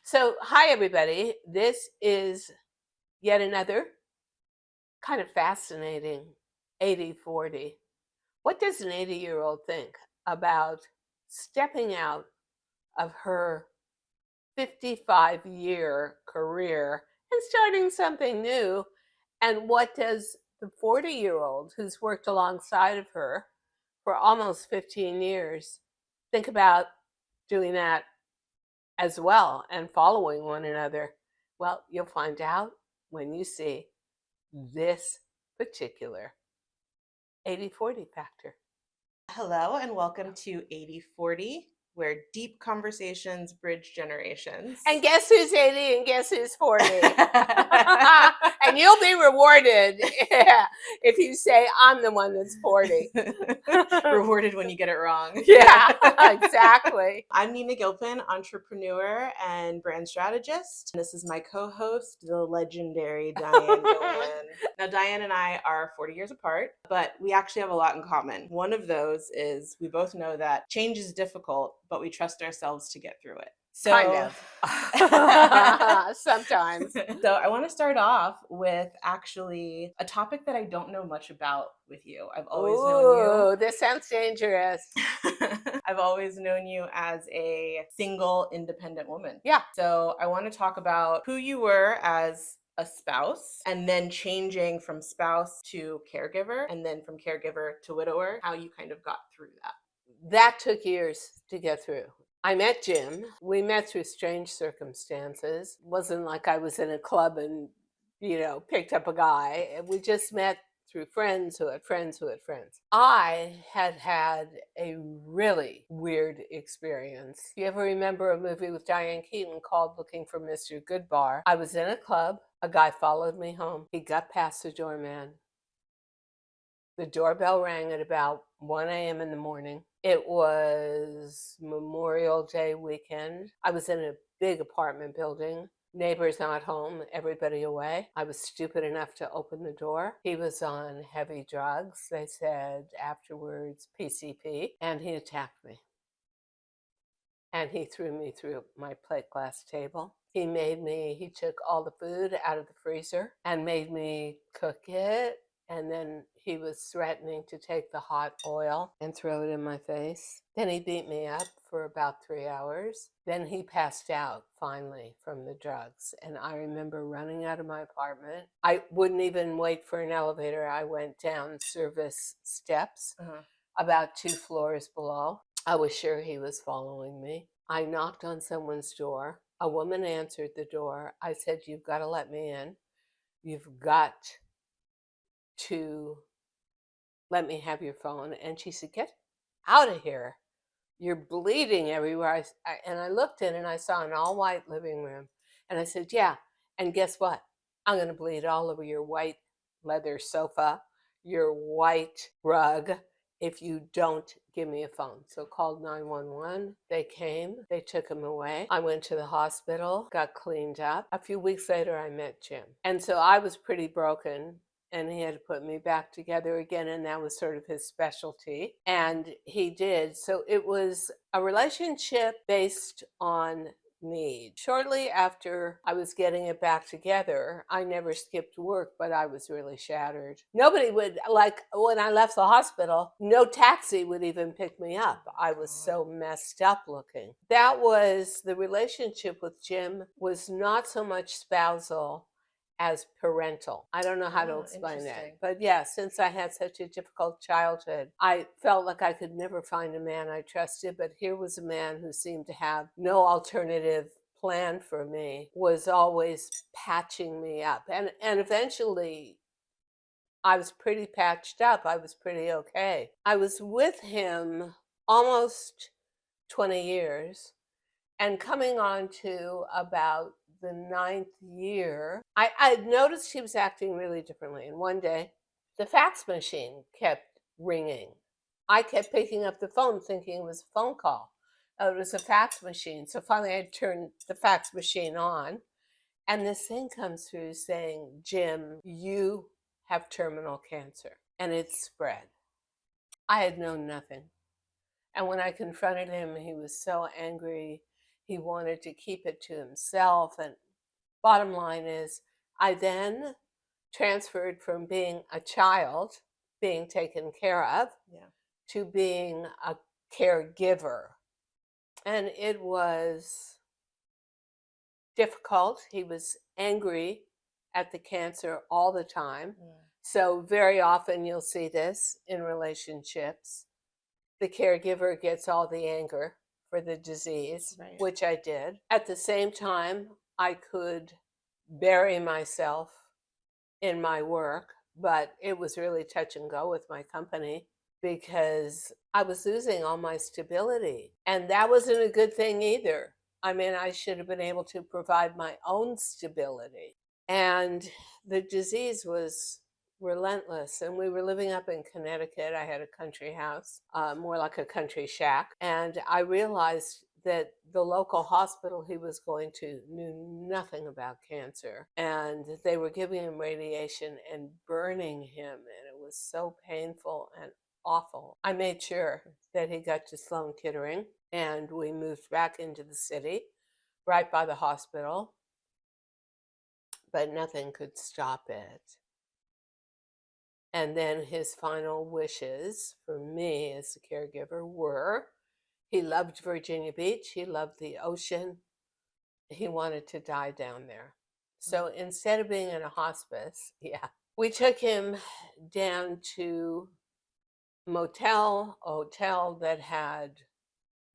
So, hi everybody. This is yet another kind of fascinating 80-40. What does an 80-year-old think about stepping out of her 55-year career and starting something new? And what does the 40-year-old who's worked alongside of her for almost 15 years think about doing that as well and following one another? Well, you'll find out when you see this particular 80-40 factor. Hello and welcome to 80-40, where deep conversations bridge generations. And guess who's 80 and guess who's 40? And you'll be rewarded if you say, I'm the one that's 40. Rewarded when you get it wrong. Yeah, exactly. I'm Nyna Gilpin, entrepreneur and brand strategist. This is my co-host, the legendary Diane Gilman. Now, Diane and I are 40 years apart, but we actually have a lot in common. One of those is we both know that change is difficult, but we trust ourselves to get through it. So, kind of. Sometimes. So I want to start off with actually a topic that I don't know much about with you. I've always known you. This sounds dangerous. I've always known you as a single, independent woman. Yeah. So I want to talk about who you were as a spouse, and then changing from spouse to caregiver, and then from caregiver to widower, how you kind of got through that. That took years to get through. I met Jim. We met through strange circumstances. It wasn't like I was in a club and, picked up a guy. We just met through friends who had friends who had friends. I had a really weird experience. You ever remember a movie with Diane called Looking for Mr. Goodbar? I was in a club. A guy followed me home. He got past the doorman. The doorbell rang at about 1 a.m. in the morning. It was Memorial Day weekend. I was in a big apartment building. Neighbors not home, everybody away. I was stupid enough to open the door. He was on heavy drugs. They said afterwards PCP, and he attacked me. And he threw me through my plate glass table. He took all the food out of the freezer and made me cook it. And then he was threatening to take the hot oil and throw it in my face. Then he beat me up for about 3 hours. Then he passed out finally from the drugs. And I remember running out of my apartment. I wouldn't even wait for an elevator. I went down service steps about 2 floors below. I was sure he was following me. I knocked on someone's door. A woman answered the door. I said, "You've got to let me in. You've got to let me have your phone." And she said, "Get out of here. You're bleeding everywhere." And I looked in and I saw an all white living room. And I said, "Yeah. And guess what? I'm going to bleed all over your white leather sofa, your white rug, if you don't give me a phone." So called 911. They came. They took him away. I went to the hospital, got cleaned up. A few weeks later, I met Jim. And so I was pretty broken. And he had to put me back together again, and that was sort of his specialty. And he did. So it was a relationship based on need. Shortly after I was getting it back together, I never skipped work, but I was really shattered. Nobody would, like when I left the hospital, no taxi would even pick me up. I was so messed up looking. That was the relationship with Jim, was not so much spousal as parental. I don't know how to explain that. But yeah, since I had such a difficult childhood, I felt like I could never find a man I trusted. But here was a man who seemed to have no alternative plan for me, was always patching me up. And eventually I was pretty patched up. I was pretty okay. I was with him almost 20 years. And coming on to about the 9th year, I noticed he was acting really differently. And one day, the fax machine kept ringing. I kept picking up the phone thinking it was a phone call. It was a fax machine. So finally, I turned the fax machine on. And this thing comes through saying, "Jim, you have terminal cancer." And it spread. I had known nothing. And when I confronted him, he was so angry. He wanted to keep it to himself. And bottom line is, I then transferred from being a child, being taken care of, to being a caregiver. And it was difficult. He was angry at the cancer all the time. So very often you'll see this in relationships. The caregiver gets all the anger for the disease, which I did. At the same time, I could bury myself in my work, but it was really touch and go with my company because I was losing all my stability. And that wasn't a good thing either. I mean, I should have been able to provide my own stability. And the disease was relentless. And we were living up in Connecticut. I had a country house, more like a country shack. And I realized that the local hospital he was going to knew nothing about cancer. And they were giving him radiation and burning him. And it was so painful and awful. I made sure that he got to Sloan Kettering, and we moved back into the city right by the hospital, but nothing could stop it. And then his final wishes for me as a caregiver were, he loved Virginia Beach, he loved the ocean, he wanted to die down there. So instead of being in a hospice, we took him down to hotel that had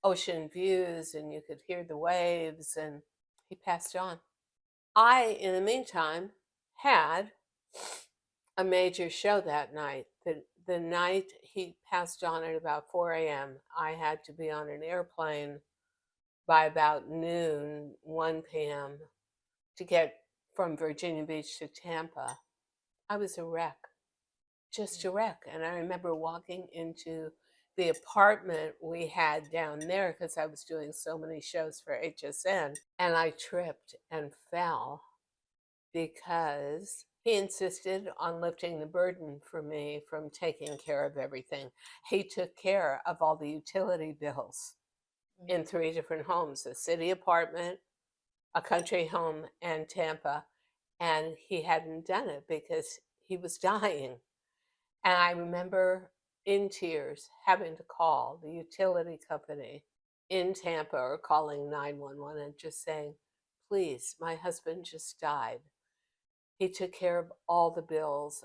ocean views and you could hear the waves, and he passed on. I, in the meantime, had a major show that night. The night he passed on at about 4 a.m., I had to be on an airplane by about noon, 1 p.m. to get from Virginia Beach to Tampa. I was a wreck. Just a wreck. And I remember walking into the apartment we had down there because I was doing so many shows for HSN, and I tripped and fell because he insisted on lifting the burden for me from taking care of everything. He took care of all the utility bills in 3 different homes, a city apartment, a country home, and Tampa. And he hadn't done it because he was dying. And I remember in tears having to call the utility company in Tampa or calling 911 and just saying, please, my husband just died. He took care of all the bills.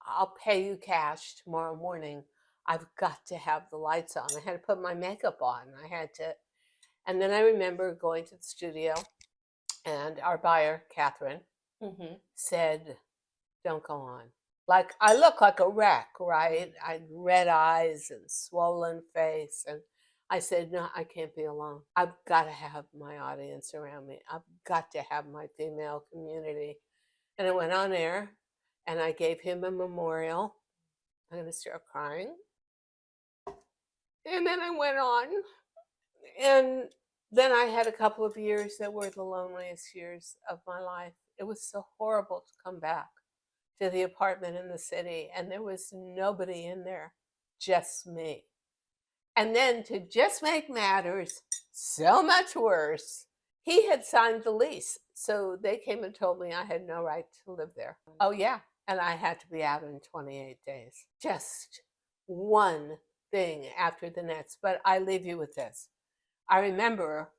I'll pay you cash tomorrow morning. I've got to have the lights on. I had to put my makeup on. And then I remember going to the studio, and our buyer, Catherine, said, don't go on. Like, I look like a wreck, right? I had red eyes and swollen face. And I said, no, I can't be alone. I've got to have my audience around me. I've got to have my female community. And I went on air, and I gave him a memorial. I'm going to start crying. And then I went on. And then I had a couple of years that were the loneliest years of my life. It was so horrible to come back to the apartment in the city, and there was nobody in there, just me. And then to just make matters so much worse, he had signed the lease. So they came and told me I had no right to live there. Oh, yeah. And I had to be out in 28 days. Just one thing after the next. But I leave you with this. I remember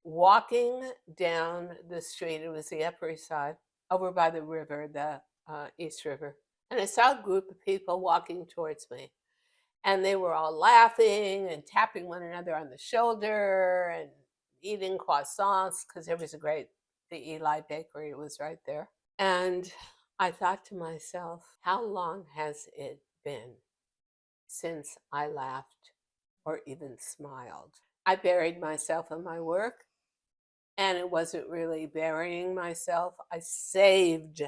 walking down the street. It was the Upper East Side, over by the river, the East River. And I saw a group of people walking towards me. And they were all laughing and tapping one another on the shoulder and eating croissants because there was the Eli Bakery was right there. And I thought to myself, how long has it been since I laughed or even smiled? I buried myself in my work, and it wasn't really burying myself. I saved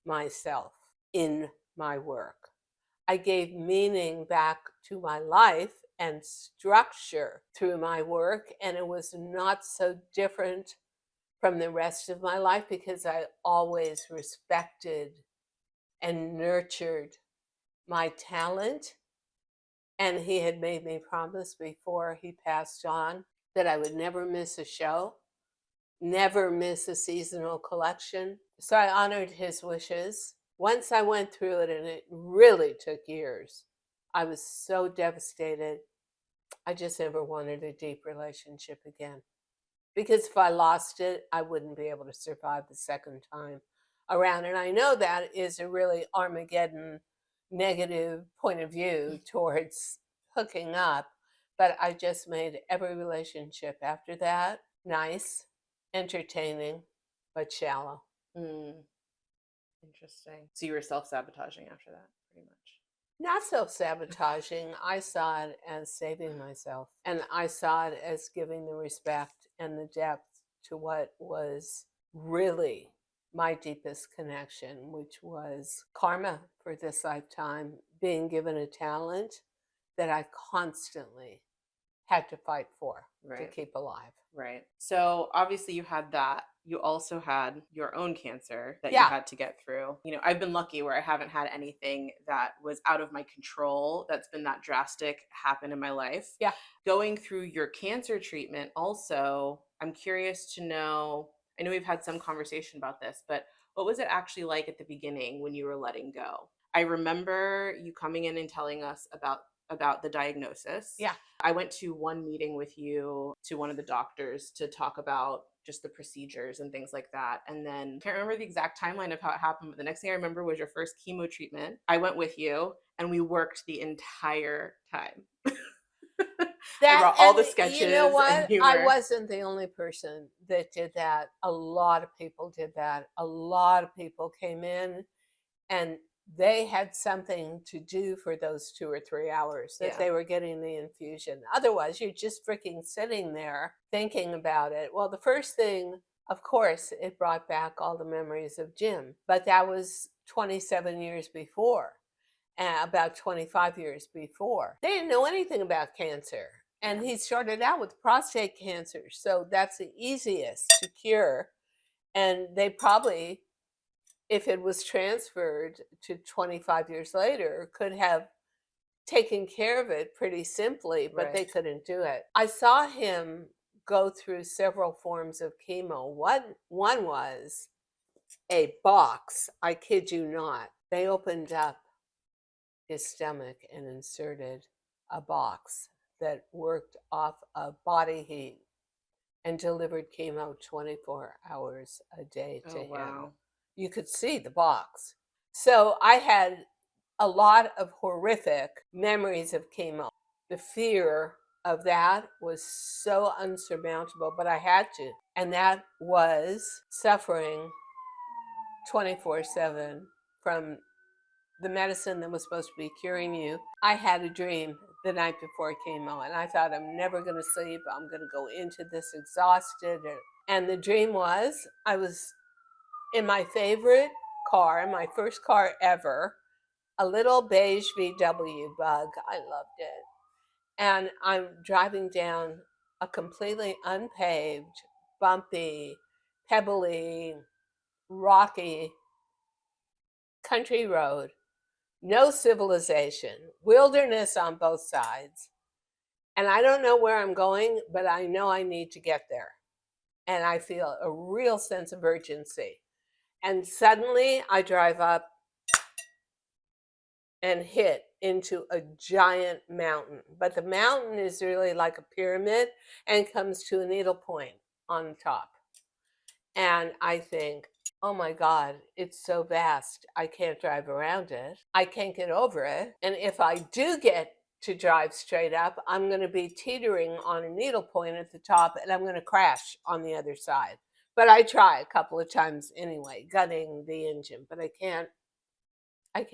myself in my work. I gave meaning back to my life and structure through my work, and it was not so different from the rest of my life because I always respected and nurtured my talent. And he had made me promise before he passed on that I would never miss a show, never miss a seasonal collection. So I honored his wishes. Once I went through it, and it really took years, I was so devastated. I just never wanted a deep relationship again. Because if I lost it, I wouldn't be able to survive the second time around. And I know that is a really Armageddon negative point of view towards hooking up. But I just made every relationship after that nice, entertaining, but shallow. Mm, interesting. So you were self-sabotaging after that, pretty much. Not self sabotaging. I saw it as saving myself. And I saw it as giving the respect and the depth to what was really my deepest connection, which was karma for this lifetime, being given a talent that I constantly had to fight for to Right. keep alive. Right. So obviously you had that. You also had your own cancer that you Yeah. had to get through. You know, I've been lucky where I haven't had anything that was out of my control that's been that drastic happen in my life. Yeah. Going through your cancer treatment also, I'm curious to know, I know we've had some conversation about this, but what was it actually like at the beginning when you were letting go? I remember you coming in and telling us about the diagnosis. Yeah. I went to one meeting with you to one of the doctors to talk about just the procedures and things like that. And then I can't remember the exact timeline of how it happened, but the next thing I remember was your first chemo treatment. I went with you and we worked the entire time. I brought all the sketches. You know what? And you I were, wasn't the only person that did that. A lot of people did that. A lot of people came in and they had something to do for those 2 or 3 hours that Yeah. they were getting the infusion. Otherwise, you're just freaking sitting there thinking about it. Well, the first thing, of course, it brought back all the memories of Jim, but that was 27 years before, about 25 years before. They didn't know anything about cancer. And he started out with prostate cancer. So that's the easiest to cure. And they probably, if it was transferred to 25 years later, could have taken care of it pretty simply, but they Right. couldn't do it. I saw him go through several forms of chemo. One was a box, I kid you not. They opened up his stomach and inserted a box that worked off of body heat and delivered chemo 24 hours a day to Oh, him. wow. You could see the box. So I had a lot of horrific memories of chemo. The fear of that was so unsurmountable, but I had to. And that was suffering 24/7 from the medicine that was supposed to be curing you. I had a dream the night before chemo, and I thought, I'm never going to sleep. I'm going to go into this exhausted. And the dream was I was in my favorite car, my first car ever, a little beige VW Bug. I loved it. And I'm driving down a completely unpaved, bumpy, pebbly, rocky country road, no civilization, wilderness on both sides. And I don't know where I'm going, but I know I need to get there. And I feel a real sense of urgency. And suddenly I drive up and hit into a giant mountain. But the mountain is really like a pyramid and comes to a needle point on top. And I think, oh my God, it's so vast. I can't drive around it. I can't get over it. And if I do get to drive straight up, I'm going to be teetering on a needle point at the top and I'm going to crash on the other side. But I try a couple of times anyway, gutting the engine, but I can't. I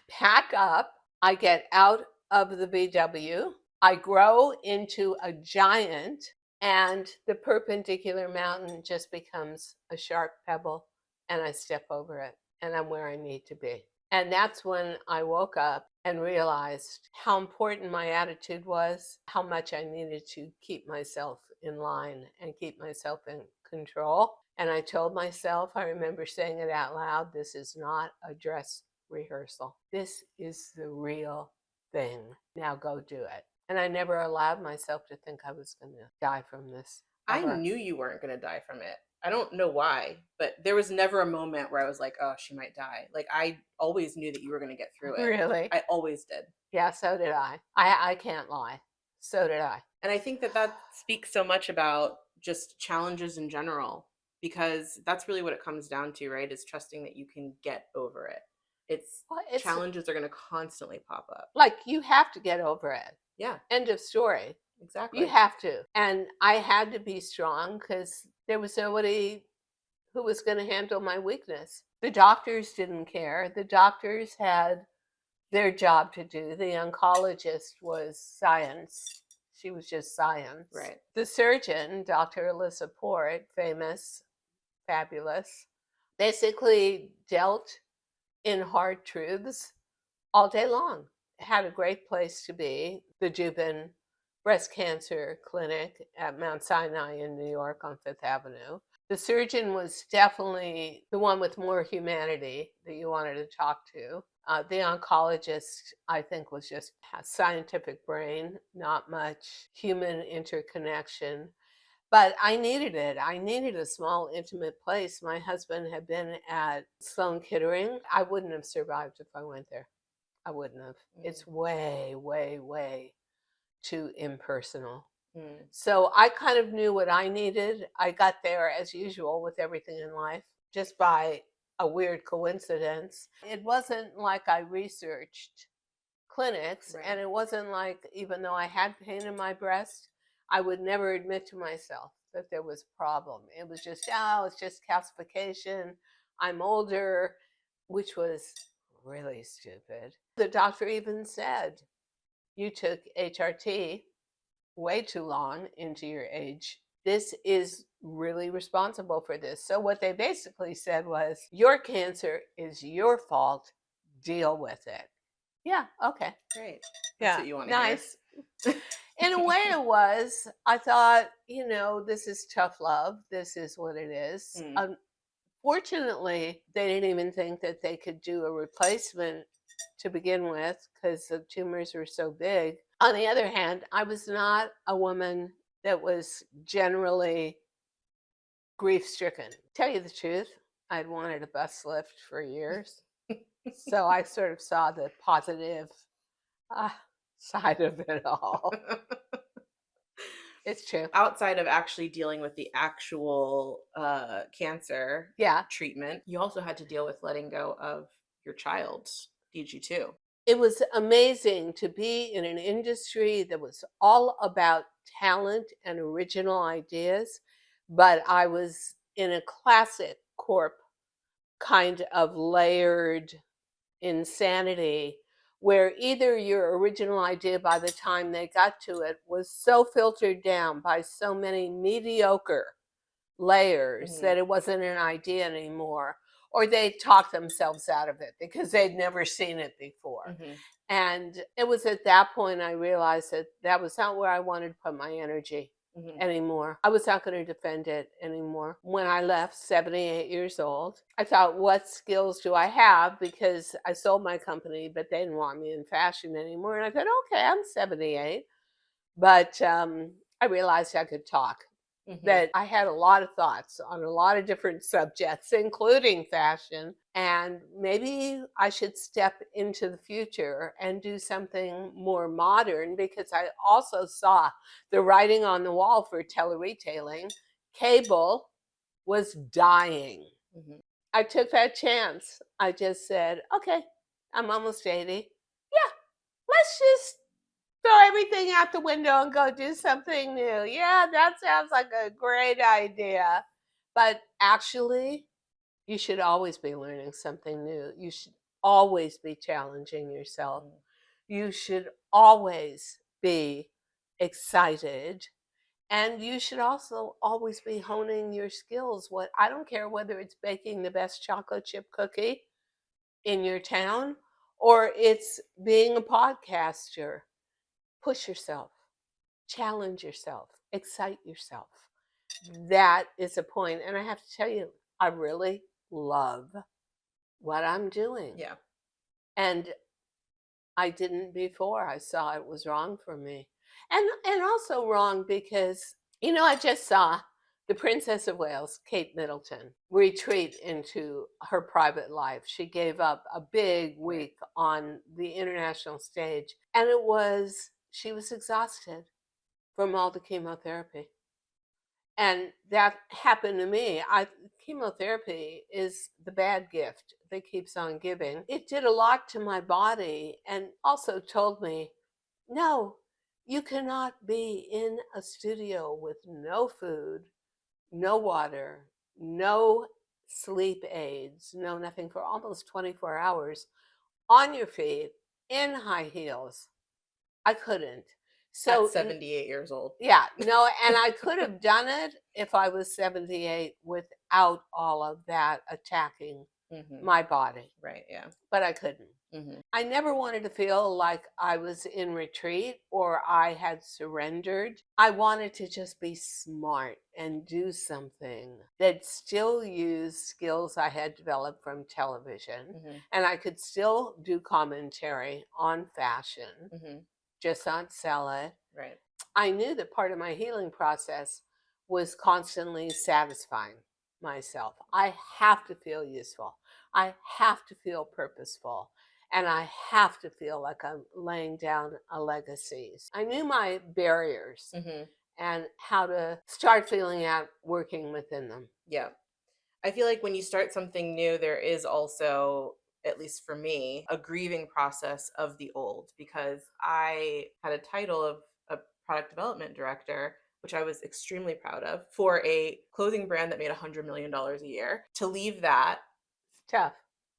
pack up, I get out of the VW, I grow into a giant, and the perpendicular mountain just becomes a sharp pebble, and I step over it, and I'm where I need to be. And that's when I woke up and realized how important my attitude was, how much I needed to keep myself in line and keep myself in control. And I told myself, I remember saying it out loud, this is not a dress rehearsal. This is the real thing. Now go do it. And I never allowed myself to think I was going to die from this. I Ever. knew you weren't going to die from it. I don't know why, but there was never a moment where I was like, oh, she might die. Like, I always knew that you were going to get through it. Really? I always did. Yeah, so did I. I can't lie. So did I. And I think that speaks so much about just challenges in general, because that's really what it comes down to, right? Is trusting that you can get over it. It's challenges are going to constantly pop up. Like, you have to get over it. Yeah. End of story. Exactly. You have to. And I had to be strong because there was nobody who was going to handle my weakness. The doctors didn't care. The doctors had their job to do. The oncologist was science. She was just science. Right. The surgeon, Dr. Alyssa Port, famous, fabulous, basically dealt in hard truths all day long. Had a great place to be. The Gilpin Breast Cancer Clinic at Mount Sinai in New York on Fifth Avenue. The surgeon was definitely the one with more humanity that you wanted to talk to. The oncologist, I think, was just a scientific brain, not much human interconnection. But I needed it. I needed a small, intimate place. My husband had been at Sloan Kettering. I wouldn't have survived if I went there. I wouldn't have. It's way, way, way too impersonal. So I kind of knew what I needed. I got there as usual with everything in life, just by a weird coincidence. It wasn't like I researched clinics, Right. and it wasn't like, even though I had pain in my breast, I would never admit to myself that there was a problem. It was just, oh, it's just calcification. I'm older, which was really stupid. The doctor even said, you took HRT way too long into your age. This is really responsible for this. So what they basically said was, your cancer is your fault. Deal with it. Yeah, okay. Great. That's what you want to nice. hear. In a way it was. I thought, this is tough love. This is what it is. Fortunately, they didn't even think that they could do a replacement to begin with because the tumors were so big. On the other hand, I was not a woman that was generally grief-stricken. Tell you the truth, I'd wanted a bus lift for years. So I sort of saw the positive side of it all. It's true. Outside of actually dealing with the actual cancer treatment, you also had to deal with letting go of your child, did you too? It was amazing to be in an industry that was all about talent and original ideas, but I was in a classic corp kind of layered insanity where either your original idea by the time they got to it was so filtered down by so many mediocre layers that it wasn't an idea anymore, or they talked themselves out of it because they'd never seen it before. And it was at that point I realized that that was not where I wanted to put my energy anymore. I was not going to defend it anymore. When I left, 78 years old, I thought, what skills do I have? Because I sold my company, but they didn't want me in fashion anymore. And I thought, okay, I'm 78. But I realized I could talk. That I had a lot of thoughts on a lot of different subjects, including fashion, and maybe I should step into the future and do something more modern, because I also saw the writing on the wall for tele-retailing. Cable was dying. I took that chance. I just said, okay, I'm almost 80. Yeah, let's just throw everything out the window and go do something new. Yeah, that sounds like a great idea. But actually, you should always be learning something new. You should always be challenging yourself. You should always be excited. And you should also always be honing your skills. I don't care whether it's baking the best chocolate chip cookie in your town or it's being a podcaster. Push yourself, challenge yourself, excite yourself. That is a point. And I have to tell you, I really love what I'm doing. Yeah. And I didn't before. I saw it was wrong for me. And also wrong because, I just saw the Princess of Wales, Kate Middleton, retreat into her private life. She gave up a big week on the international stage, and she was exhausted from all the chemotherapy. And that happened to me. Chemotherapy is the bad gift that keeps on giving. It did a lot to my body and also told me, no, you cannot be in a studio with no food, no water, no sleep aids, no nothing for almost 24 hours on your feet in high heels. I couldn't. At So 78 years old. yeah, no, and I could have done it if I was 78 without all of that attacking my body, Right, yeah. but I couldn't. I never wanted to feel like I was in retreat or I had surrendered. I wanted to just be smart and do something that still used skills I had developed from television. And I could still do commentary on fashion, just not sell it. Right. I knew that part of my healing process was constantly satisfying myself. I have to feel useful. I have to feel purposeful. And I have to feel like I'm laying down a legacy. I knew my barriers and how to start feeling out working within them. Yeah. I feel like when you start something new, there is also, at least for me, a grieving process of the old, because I had a title of a product development director, which I was extremely proud of, for a clothing brand that made $100 million a year. To leave that, it's tough,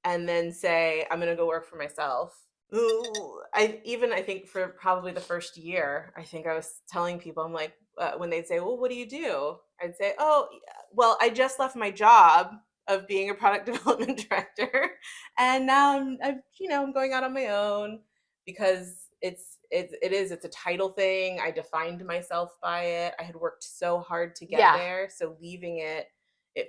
and then say, I'm going to go work for myself. Ooh, I think for probably the first year, I think I was telling people, I'm like, when they'd say, well, what do you do? I'd say, oh, well, I just left my job of being a product development director, and now I'm going out on my own, because it's a title thing. I defined myself by it. I had worked so hard to get there, so leaving it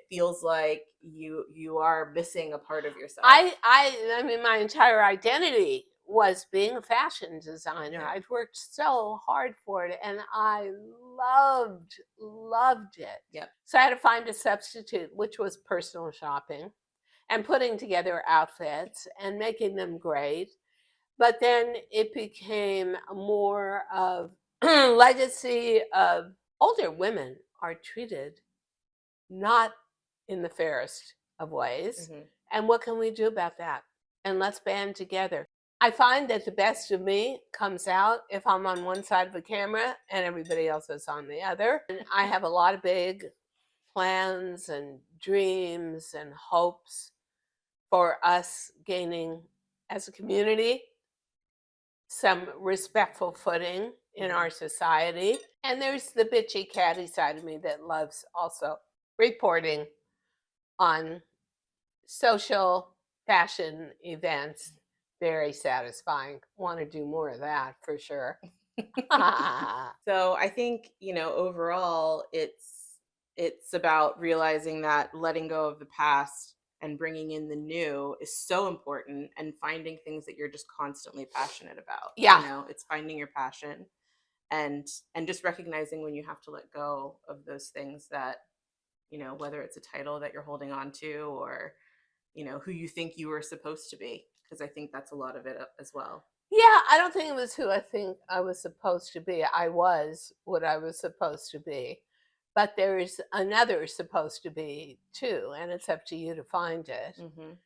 feels like you are missing a part of yourself. I mean, my entire identity was being a fashion designer. Yeah. I'd worked so hard for it and I loved it. Yep. So I had to find a substitute, which was personal shopping and putting together outfits and making them great. But then it became more of legacy of older women are treated not in the fairest of ways. And what can we do about that? And let's band together. I find that the best of me comes out if I'm on one side of the camera and everybody else is on the other. And I have a lot of big plans and dreams and hopes for us gaining as a community some respectful footing in our society. And there's the bitchy catty side of me that loves also reporting on social fashion events. Very satisfying. Want to do more of that for sure. So I think, overall it's about realizing that letting go of the past and bringing in the new is so important, and finding things that you're just constantly passionate about. Yeah. It's finding your passion, and just recognizing when you have to let go of those things that, whether it's a title that you're holding on to, or who you think you were supposed to be, because I think that's a lot of it as well. Yeah, I don't think it was who I think I was supposed to be. I was what I was supposed to be. But there's another supposed to be too, and it's up to you to find it.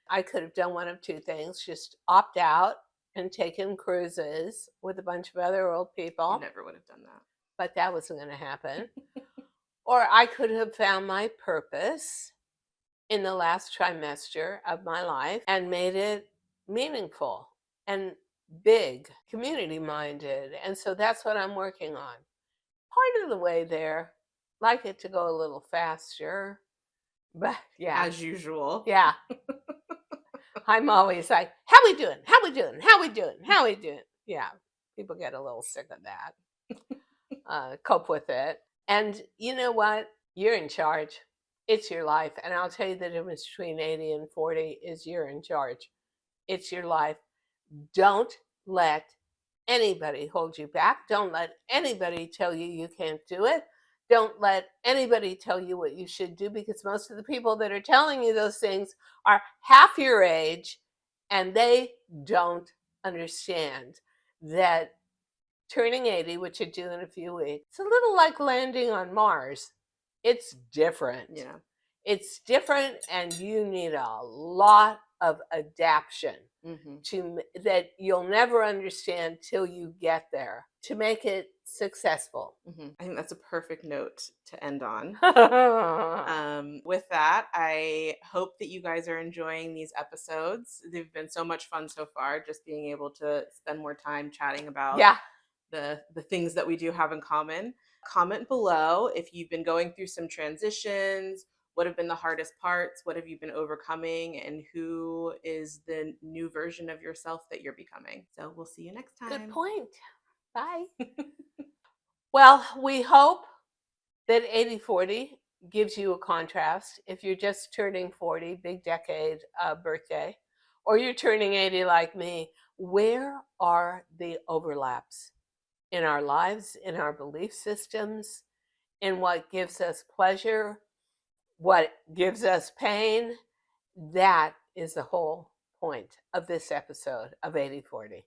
I could have done one of two things: just opt out and taken cruises with a bunch of other old people. You never would have done that. But that wasn't going to happen. Or I could have found my purpose in the last trimester of my life and made it meaningful and big, community minded. And so that's what I'm working on. Part of the way there, like it to go a little faster, but yeah. As usual. Yeah. I'm always like, how we doing? How we doing? How we doing? How we doing? Yeah. People get a little sick of that. Cope with it. And you know what? You're in charge. It's your life. And I'll tell you the difference between 80 and 40 is you're in charge. It's your life. Don't let anybody hold you back. Don't let anybody tell you you can't do it. Don't let anybody tell you what you should do, because most of the people that are telling you those things are half your age, and they don't understand that turning 80, which you do in a few weeks, it's a little like landing on Mars. It's different. Yeah. It's different, and you need a lot of adaptation that you'll never understand till you get there to make it successful. I think that's a perfect note to end on. With that, I hope that you guys are enjoying these episodes. They've been so much fun so far, just being able to spend more time chatting about Yeah. the things that we do have in common. Comment below if you've been going through some transitions. What have been the hardest parts? What have you been overcoming? And who is the new version of yourself that you're becoming? So we'll see you next time. Good point. Bye. Well, we hope that 80/40 gives you a contrast. If you're just turning 40, big decade birthday, or you're turning 80 like me, where are the overlaps in our lives, in our belief systems, in what gives us pleasure, what gives us pain? That is the whole point of this episode of 80/40.